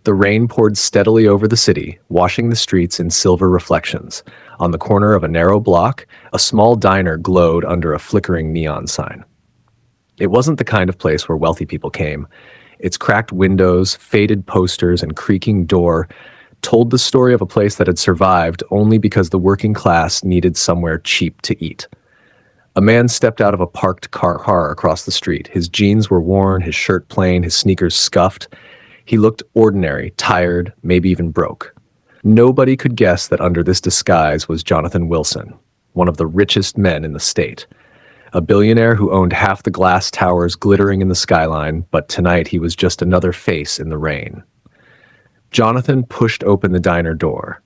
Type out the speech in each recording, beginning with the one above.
The rain poured steadily over the city, washing the streets in silver reflections. On the corner of a narrow block, a small diner glowed under a flickering neon sign. It wasn't the kind of place where wealthy people came. Its cracked windows, faded posters, and creaking door told the story of a place that had survived only because the working class needed somewhere cheap to eat. A man stepped out of a parked car across the street. His jeans were worn, his shirt plain, his sneakers scuffed. He looked ordinary, tired, maybe even broke. Nobody could guess that under this disguise was Jonathan Wilson, one of the richest men in the state. A billionaire who owned half the glass towers glittering in the skyline, but tonight he was just another face in the rain. Jonathan pushed open the diner door.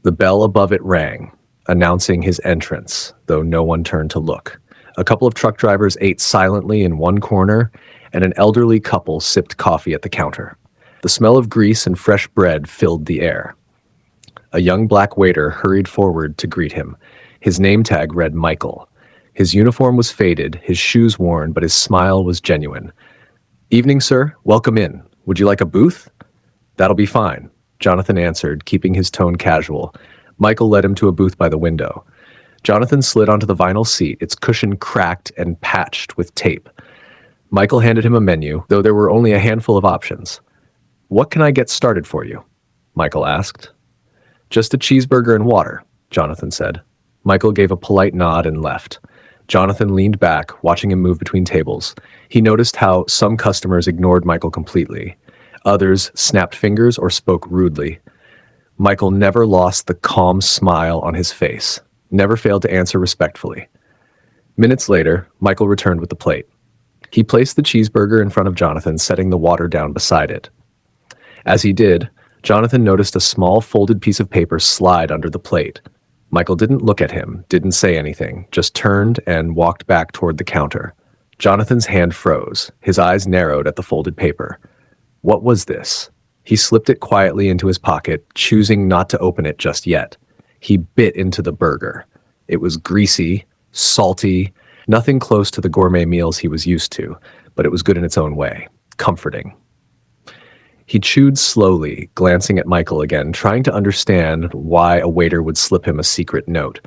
The bell above it rang, announcing his entrance, though no one turned to look. A couple of truck drivers ate silently in one corner, and an elderly couple sipped coffee at the counter. The smell of grease and fresh bread filled the air. A young black waiter hurried forward to greet him. His name tag read Michael. His uniform was faded, his shoes worn, but his smile was genuine. "Evening, sir. Welcome in. Would you like a booth?" "That'll be fine," Jonathan answered, keeping his tone casual. Michael led him to a booth by the window. Jonathan slid onto the vinyl seat, its cushion cracked and patched with tape. Michael handed him a menu, though there were only a handful of options. "What can I get started for you?" Michael asked. "Just a cheeseburger and water," Jonathan said. Michael gave a polite nod and left. Jonathan leaned back, watching him move between tables. He noticed how some customers ignored Michael completely. Others snapped fingers or spoke rudely. Michael never lost the calm smile on his face, never failed to answer respectfully. Minutes later, Michael returned with the plate. He placed the cheeseburger in front of Jonathan, setting the water down beside it. As he did, Jonathan noticed a small folded piece of paper slide under the plate. Michael didn't look at him, didn't say anything, just turned and walked back toward the counter. Jonathan's hand froze, his eyes narrowed at the folded paper. What was this? He slipped it quietly into his pocket, choosing not to open it just yet. He bit into the burger. It was greasy, salty, nothing close to the gourmet meals he was used to, but it was good in its own way, comforting. He chewed slowly, glancing at Michael again, trying to understand why a waiter would slip him a secret note.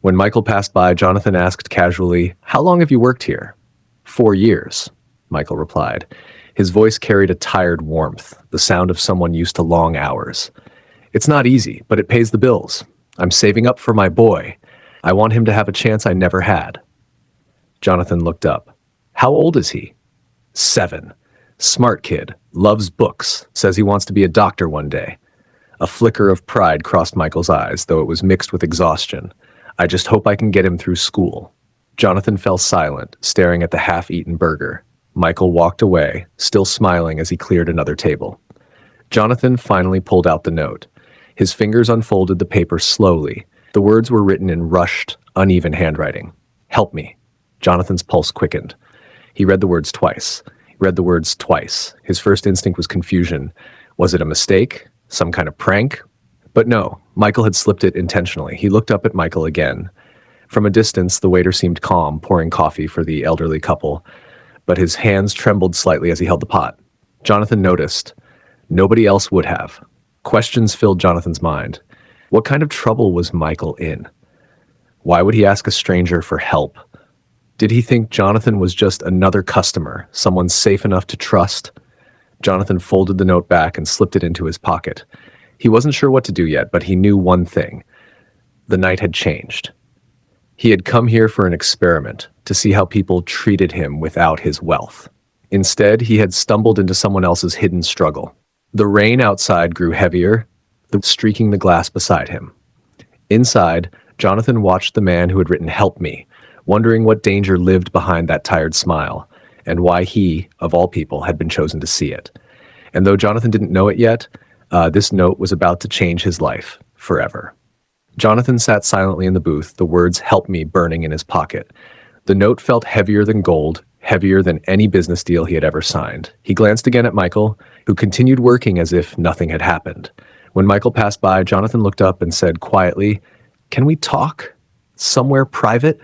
When Michael passed by, Jonathan asked casually, "How long have you worked here?" 4 years, Michael replied. His voice carried a tired warmth, the sound of someone used to long hours. "It's not easy, but it pays the bills. I'm saving up for my boy. I want him to have a chance I never had." Jonathan looked up. "How old is he?" 7. Smart kid, loves books, says he wants to be a doctor one day. A flicker of pride crossed Michael's eyes, though it was mixed with exhaustion. "I just hope I can get him through school." Jonathan fell silent, staring at the half-eaten burger. Michael walked away, still smiling as he cleared another table. Jonathan finally pulled out the note. His fingers unfolded the paper slowly. The words were written in rushed, uneven handwriting. "Help me." Jonathan's pulse quickened. He read the words twice. His first instinct was confusion. Was it a mistake? Some kind of prank? But no, Michael had slipped it intentionally. He looked up at Michael again. From a distance, the waiter seemed calm, pouring coffee for the elderly couple, but his hands trembled slightly as he held the pot. Jonathan noticed. Nobody else would have. Questions filled Jonathan's mind. What kind of trouble was Michael in? Why would he ask a stranger for help? Did he think Jonathan was just another customer, someone safe enough to trust? Jonathan folded the note back and slipped it into his pocket. He wasn't sure what to do yet, but he knew one thing. The night had changed. He had come here for an experiment, to see how people treated him without his wealth. Instead, he had stumbled into someone else's hidden struggle. The rain outside grew heavier, streaking the glass beside him. Inside, Jonathan watched the man who had written "Help me," wondering what danger lived behind that tired smile, and why he, of all people, had been chosen to see it. And though Jonathan didn't know it yet, this note was about to change his life forever. Jonathan sat silently in the booth, the words "help me" burning in his pocket. The note felt heavier than gold, heavier than any business deal he had ever signed. He glanced again at Michael, who continued working as if nothing had happened. When Michael passed by, Jonathan looked up and said quietly, "Can we talk? Somewhere private?"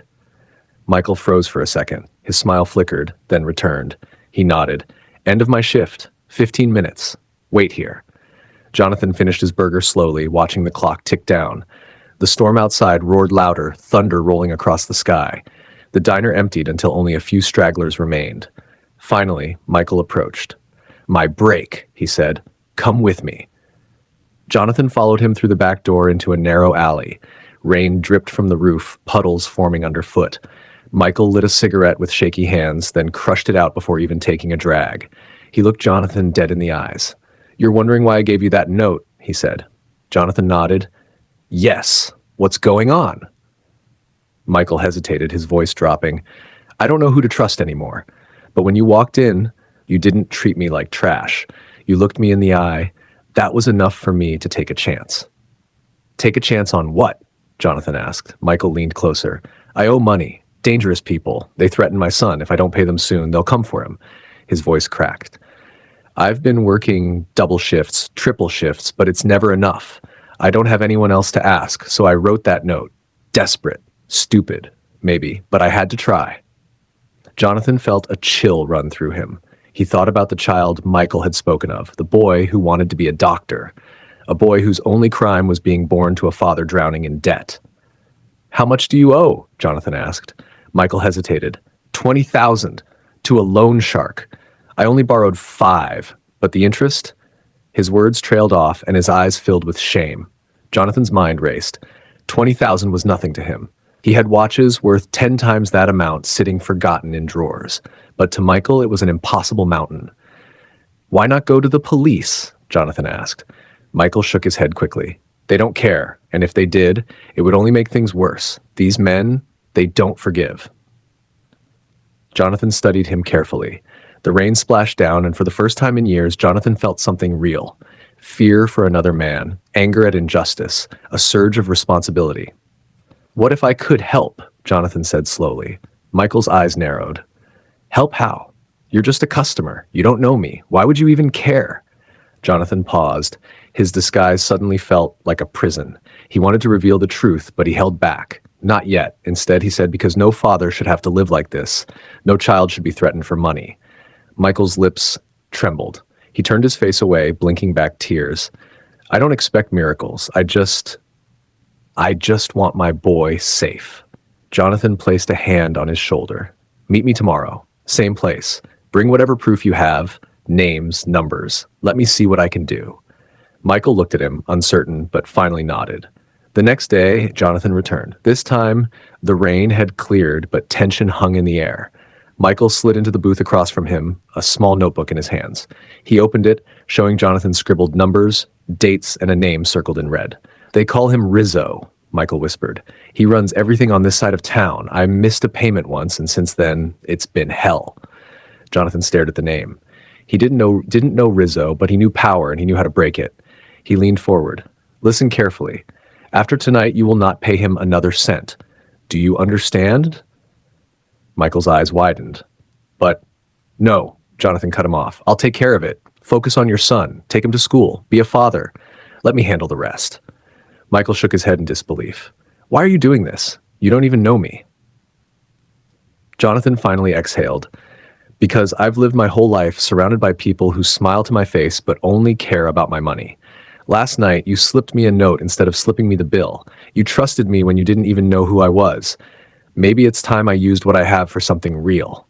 Michael froze for a second. His smile flickered, then returned. He nodded. "End of my shift. 15 minutes." Wait here." Jonathan finished his burger slowly, watching the clock tick down. The storm outside roared louder, thunder rolling across the sky. The diner emptied until only a few stragglers remained. Finally, Michael approached. "My break," he said. "Come with me." Jonathan followed him through the back door into a narrow alley. Rain dripped from the roof, puddles forming underfoot. Michael lit a cigarette with shaky hands, then crushed it out before even taking a drag. He looked Jonathan dead in the eyes. "You're wondering why I gave you that note," he said. Jonathan nodded. "Yes. What's going on?" Michael hesitated, his voice dropping. "I don't know who to trust anymore. But when you walked in, you didn't treat me like trash. You looked me in the eye. That was enough for me to take a chance." "Take a chance on what?" Jonathan asked. Michael leaned closer. "I owe money. Dangerous people. They threaten my son. If I don't pay them soon, they'll come for him." His voice cracked. "I've been working double shifts, triple shifts, but it's never enough. I don't have anyone else to ask, so I wrote that note. Desperate. Stupid. Maybe. But I had to try." Jonathan felt a chill run through him. He thought about the child Michael had spoken of, the boy who wanted to be a doctor, a boy whose only crime was being born to a father drowning in debt. "How much do you owe?" Jonathan asked. Michael hesitated. 20,000 to a loan shark. I only borrowed 5, but the interest?" His words trailed off and his eyes filled with shame. Jonathan's mind raced. 20,000 was nothing to him. He had watches worth 10 times that amount sitting forgotten in drawers. But to Michael, it was an impossible mountain. "Why not go to the police?" Jonathan asked. Michael shook his head quickly. "They don't care, and if they did, it would only make things worse. These men, they don't forgive." Jonathan studied him carefully. The rain splashed down, and for the first time in years, Jonathan felt something real. Fear for another man, anger at injustice, a surge of responsibility. "What if I could help?" Jonathan said slowly. Michael's eyes narrowed. "Help how? You're just a customer. You don't know me. Why would you even care?" Jonathan paused. His disguise suddenly felt like a prison. He wanted to reveal the truth, but he held back. Not yet. Instead, he said, because no father should have to live like this. No child should be threatened for money. Michael's lips trembled. He turned his face away, blinking back tears. "I don't expect miracles. I just want my boy safe." Jonathan placed a hand on his shoulder. "Meet me tomorrow. Same place. Bring whatever proof you have. Names, numbers. Let me see what I can do." Michael looked at him, uncertain, but finally nodded. The next day, Jonathan returned. This time, the rain had cleared, but tension hung in the air. Michael slid into the booth across from him, a small notebook in his hands. He opened it, showing Jonathan scribbled numbers, dates, and a name circled in red. "They call him Rizzo," Michael whispered. "He runs everything on this side of town. I missed a payment once, and since then, it's been hell." Jonathan stared at the name. He didn't know Rizzo, but he knew power and he knew how to break it. He leaned forward. "Listen carefully. After tonight, you will not pay him another cent. Do you understand?" Michael's eyes widened. "But no," Jonathan cut him off. "I'll take care of it. Focus on your son. Take him to school. Be a father. Let me handle the rest." Michael shook his head in disbelief. "Why are you doing this? You don't even know me." Jonathan finally exhaled. "Because I've lived my whole life surrounded by people who smile to my face but only care about my money. Last night, you slipped me a note instead of slipping me the bill. You trusted me when you didn't even know who I was. Maybe it's time I used what I have for something real."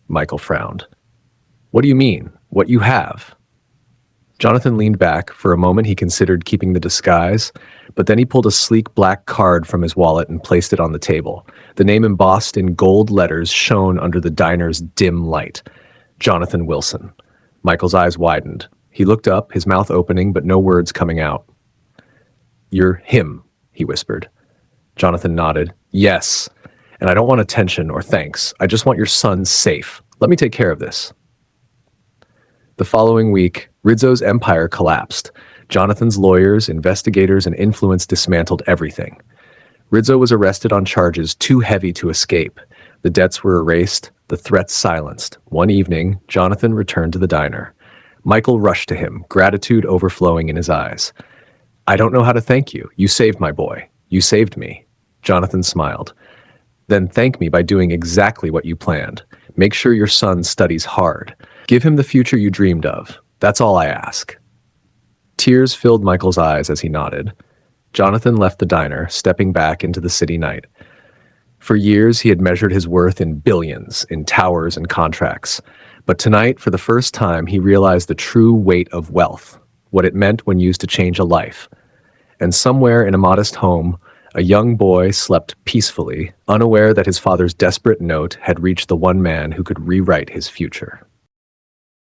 Michael frowned. "What do you mean? What you have?" Jonathan leaned back. For a moment, he considered keeping the disguise, but then he pulled a sleek black card from his wallet and placed it on the table. The name embossed in gold letters shone under the diner's dim light. Jonathan Wilson. Michael's eyes widened. He looked up, his mouth opening, but no words coming out. "You're him," he whispered. Jonathan nodded. "Yes, and I don't want attention or thanks. I just want your son safe. Let me take care of this." The following week, Rizzo's empire collapsed. Jonathan's lawyers, investigators, and influence dismantled everything. Rizzo was arrested on charges too heavy to escape. The debts were erased, the threats silenced. One evening, Jonathan returned to the diner. Michael rushed to him, gratitude overflowing in his eyes. "I don't know how to thank you. You saved my boy. You saved me." Jonathan smiled. "Then thank me by doing exactly what you planned. Make sure your son studies hard. Give him the future you dreamed of. That's all I ask." Tears filled Michael's eyes as he nodded. Jonathan left the diner, stepping back into the city night. For years, he had measured his worth in billions, in towers and contracts. But tonight, for the first time, he realized the true weight of wealth, what it meant when used to change a life. And somewhere in a modest home, a young boy slept peacefully, unaware that his father's desperate note had reached the one man who could rewrite his future.